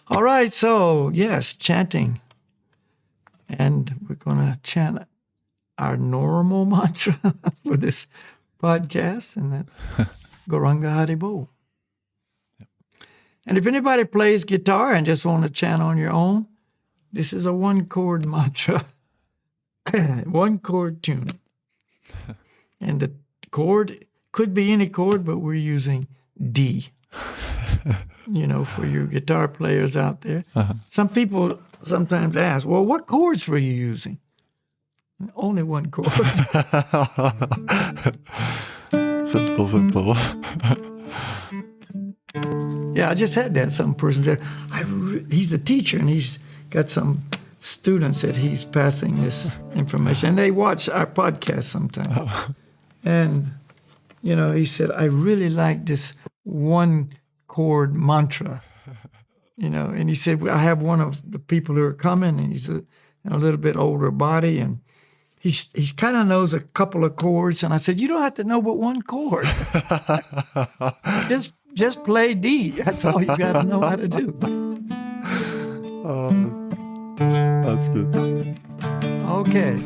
All right, so yes, chanting. And we're going to chant our normal mantra for this podcast, and that's Gauranga Haribol. And if anybody plays guitar and just want to chant on your own, this is a one-chord mantra, one-chord tune. And the chord could be any chord, but we're using D. For your guitar players out there. Some people sometimes ask, well, what chords were you using? Only one chord. Simple. Yeah, I just had that. Some person said, he's a teacher, and he's got some students that he's passing this information. And they watch our podcast sometimes. And, he said, I really like this one chord mantra, and he said, I have one of the people who are coming, and he's a little bit older body, and he kind of knows a couple of chords. And I said, you don't have to know but one chord. just play D. That's all you got to know how to do. Oh, that's good. Okay.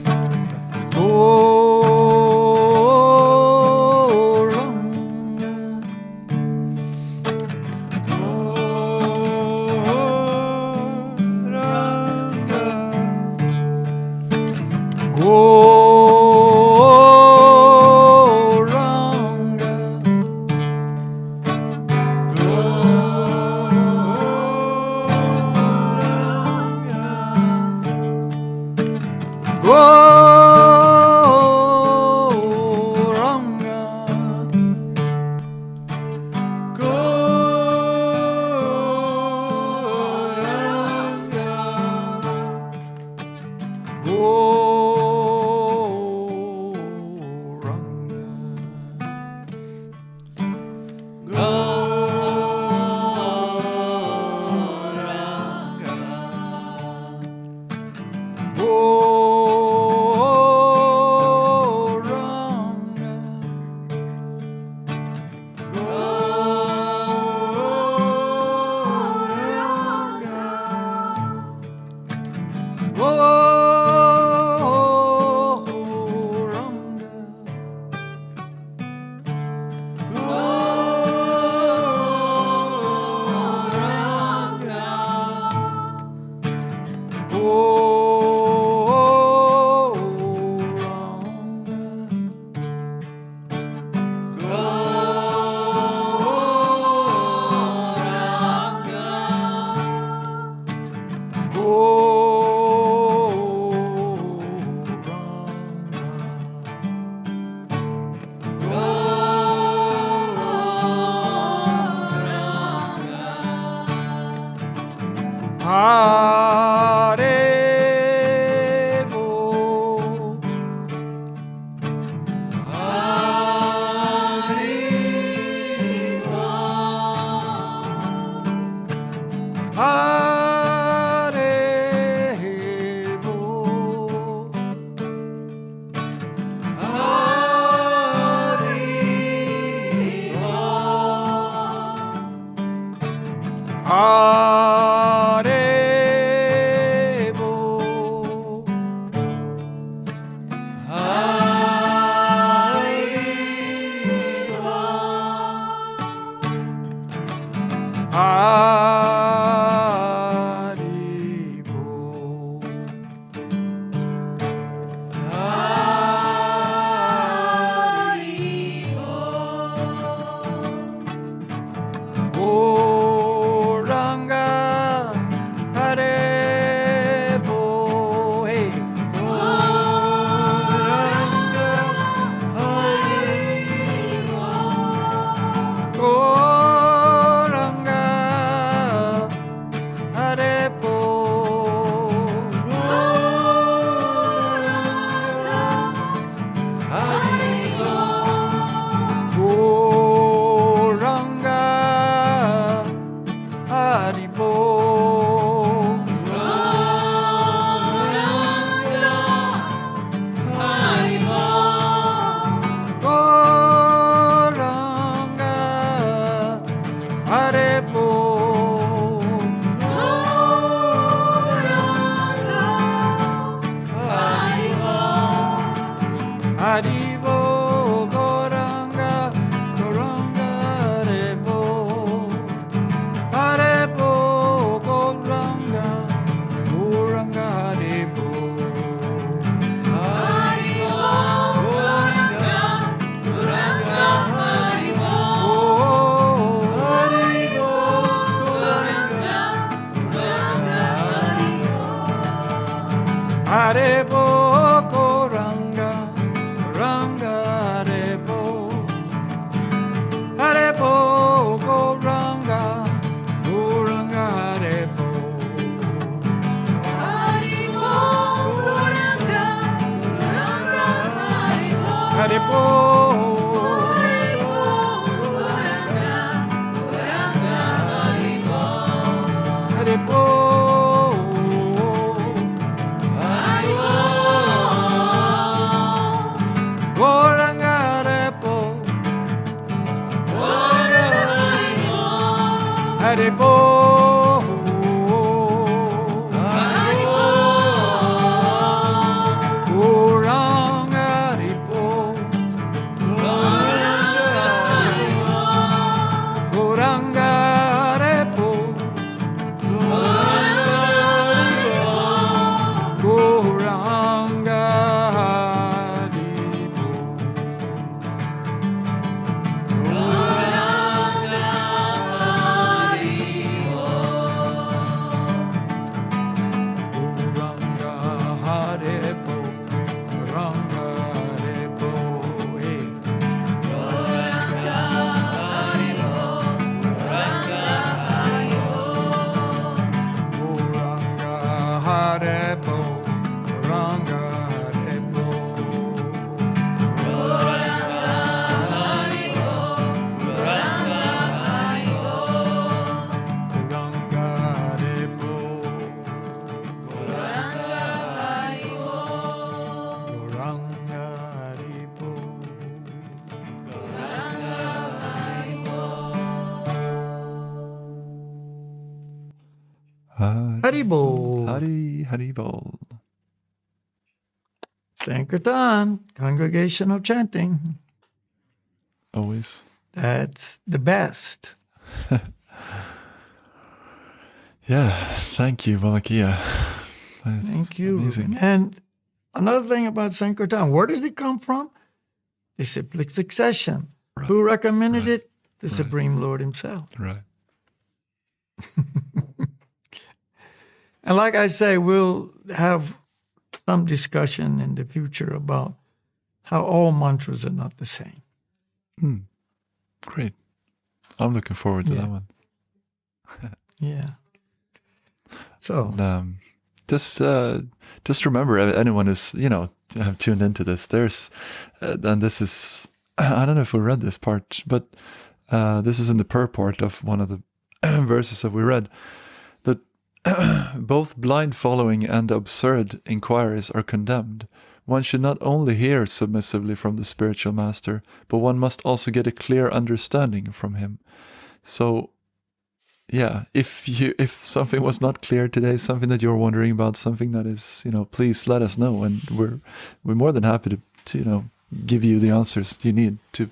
Haribo, Goranga, Goranga, Rebo. Harebo, Goranga, Goranga, Rebo. Haribo, Goranga, Goranga, Haribo. Haribo, Goranga, Goranga, Haribo. Harebo, Goranga, Goranga, Rebo. Harebo, Goranga, Goranga, Rebo. Haribo, Goranga, Goranga, Haribo. Harebo, Haribo, Goranga, Goranga, Haribo. Harebo. Haribo, Goranga, Rebo. Harebo. Goranga, Rebo. Goranga, Rebo. Goranga, Rebo. Goranga, Rebo. Goranga, Rebo. Hey. Goranga, Rebo. Goranga, Rebo. Goranga, Rebo. Goranga, Rebo. Haribo. Haribo. Sankirtan, congregational chanting. Always. That's the best. Yeah, thank you, Balakhilya. That's Thank you. Amazing. And another thing about Sankirtan, where does it come from? Disciplic succession. Right. Who recommended Right. it? The Supreme Lord himself. Right. And like I say, we'll have some discussion in the future about how all mantras are not the same. Great. I'm looking forward to Yeah. that one. Yeah. So, And, just remember, anyone who's have tuned into this. There's, and this is, I don't know if we read this part, but this is in the purport of one of the verses that we read, that both blind following and absurd inquiries are condemned. One should not only hear submissively from the spiritual master, but one must also get a clear understanding from him. So, yeah, if something was not clear today, something that you're wondering about, something that is, please let us know, and we're more than happy to give you the answers you need to,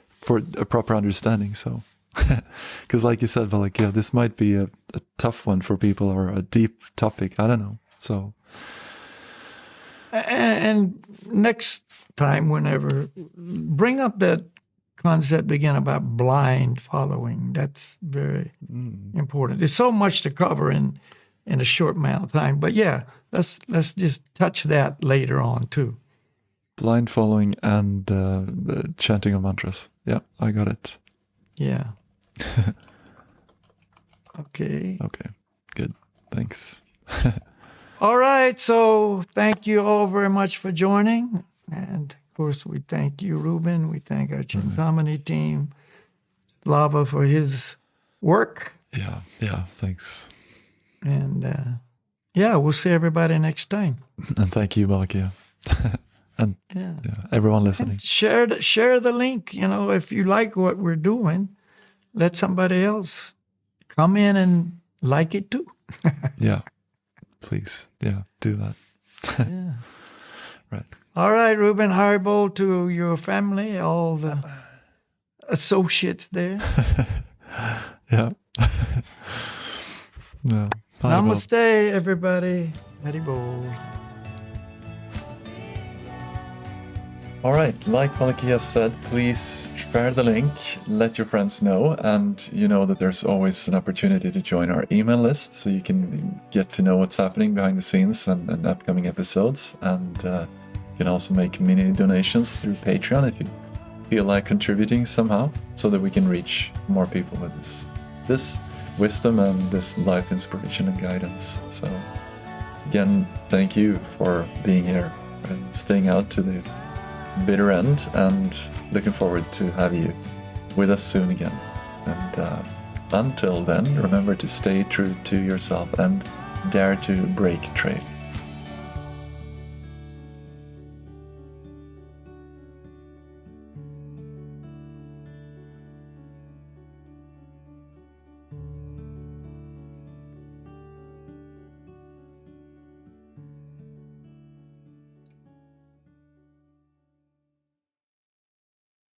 for a proper understanding. So, because like you said, Balakhilya, this might be a tough one for people, or a deep topic. I don't know. So, and next time, whenever, bring up that concept again about blind following. That's very important. There's so much to cover in a short amount of time. But yeah, let's just touch that later on too. blind following and chanting of mantras. Yeah, I got it. Yeah. Okay. Okay, good. Thanks. All right. So thank you all very much for joining. And of course, we thank you, Ruben. We thank our Chintamani team, Lava, for his work. Yeah, thanks. And yeah, we'll see everybody next time. And thank you, Balakhilya. And Yeah. everyone listening. Share the link. If you like what we're doing, let somebody else come in and like it too. Yeah, please. Yeah, do that. Yeah. Right. All right, Ruben, Haribo to your family, all the associates there. Yeah. Yeah. Haribo. Namaste, everybody. Haribo. All right, like Balakhilya said, please share the link, let your friends know, and you know that there's always an opportunity to join our email list so you can get to know what's happening behind the scenes and upcoming episodes. And you can also make mini donations through Patreon if you feel like contributing somehow, so that we can reach more people with this wisdom and this life inspiration and guidance. So again, thank you for being here and staying out to the bitter end, and looking forward to have you with us soon again. And until then, remember to stay true to yourself and dare to break trade.